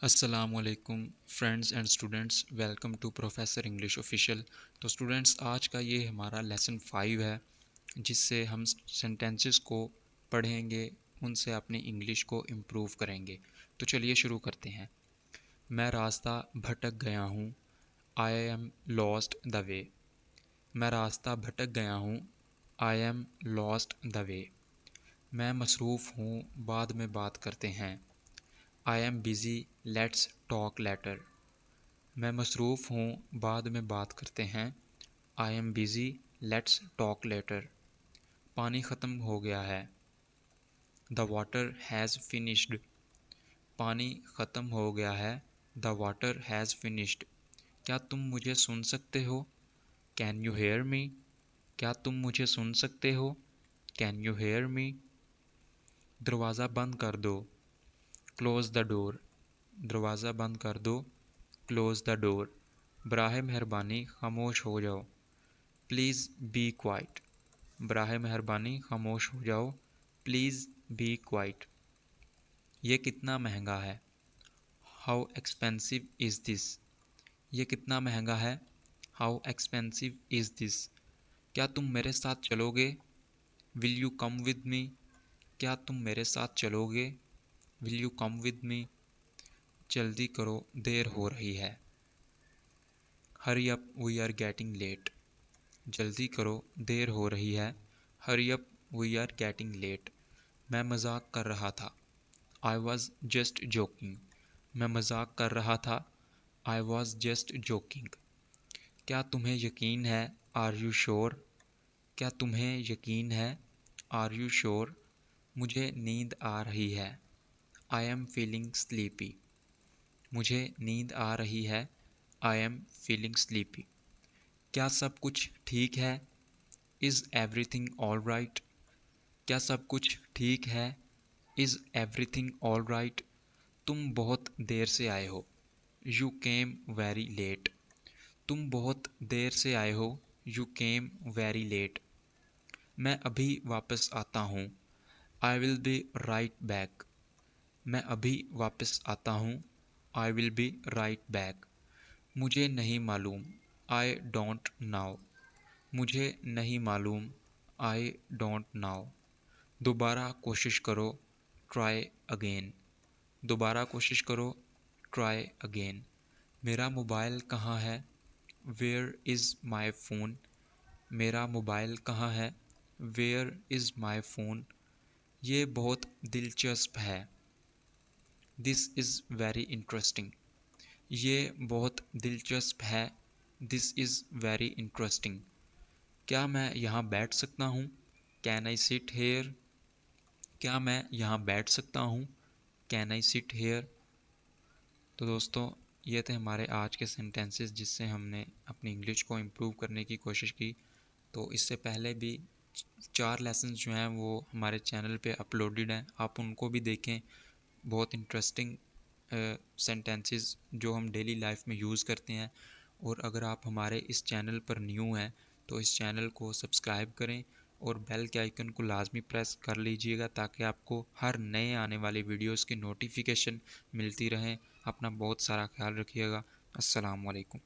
अस्सलामुअलैकुम friends and students, welcome to professor English official. तो students, आज का ये हमारा लेसन 5 है, जिससे हम सेंटेंसेस को पढ़ेंगे, उनसे अपनी इंग्लिश को इम्प्रूव करेंगे। तो चलिए शुरू करते हैं। मैं रास्ता भटक गया हूँ। I am lost the way. मैं रास्ता भटक गया हूँ। I am lost the way. मैं मसरूफ़ हूँ, बाद में बात करते हैं। I am busy, let's talk later. मैं मसरूफ़ हूँ, बाद में बात करते हैं। I am busy, let's talk later. पानी ख़त्म हो गया है। The water has finished. पानी ख़त्म हो गया है। The water has finished. क्या तुम मुझे सुन सकते हो? Can you hear me? क्या तुम मुझे सुन सकते हो? Can you hear me? दरवाज़ा बंद कर दो। Close the door. दरवाज़ा बंद कर दो। Close the door. बराह मेहरबानी खामोश हो जाओ। Please be quite. बराह मेहरबानी खामोश हो जाओ। Please be quiet. ये कितना महंगा है? How expensive is this? ये कितना महंगा है? How expensive is this? क्या तुम मेरे साथ चलोगे? Will you come with me? क्या तुम मेरे साथ चलोगे? Will you come with me? जल्दी करो, देर हो रही है। Hurry up, we are getting late. जल्दी करो, देर हो रही है। Hurry up, we are getting late. मैं मजाक कर रहा था। I was just joking. मैं मजाक कर रहा था। I was just joking. क्या तुम्हें यकीन है? Are you sure? क्या तुम्हें यकीन है? Are you sure? मुझे नींद आ रही है। I am feeling sleepy. मुझे नींद आ रही है। I am feeling sleepy. क्या सब कुछ ठीक है? Is everything all right? क्या सब कुछ ठीक है? Is everything all right? तुम बहुत देर से आए हो। You came very late. तुम बहुत देर से आए हो। You came very late. मैं अभी वापस आता हूँ। I will be right back. मैं अभी वापस आता हूँ। I will be right back. मुझे नहीं मालूम। I don't know. मुझे नहीं मालूम। I don't know. दोबारा कोशिश करो। Try again. दोबारा कोशिश करो। Try again. मेरा मोबाइल कहाँ है? Where is my phone? मेरा मोबाइल कहाँ है? Where is my phone? ये बहुत दिलचस्प है। This is very interesting. ये बहुत दिलचस्प है। This is very interesting. क्या मैं यहाँ बैठ सकता हूँ? Can I sit here? क्या मैं यहाँ बैठ सकता हूँ? Can I sit here? तो दोस्तों, ये थे हमारे आज के सेंटेंसेस, जिससे हमने अपनी इंग्लिश को इम्प्रूव करने की कोशिश की। तो इससे पहले भी 4 लेसन्स जो हैं वो हमारे चैनल पे अपलोडेड हैं, आप उनको भी देखें। बहुत इंटरेस्टिंग सेंटेंसेस जो हम डेली लाइफ में यूज़ करते हैं। और अगर आप हमारे इस चैनल पर न्यू हैं तो इस चैनल को सब्सक्राइब करें और बेल के आइकन को लाजमी प्रेस कर लीजिएगा, ताकि आपको हर नए आने वाले वीडियोस की नोटिफिकेशन मिलती रहे। अपना बहुत सारा ख्याल रखिएगा। अस्सलाम वालेकुम।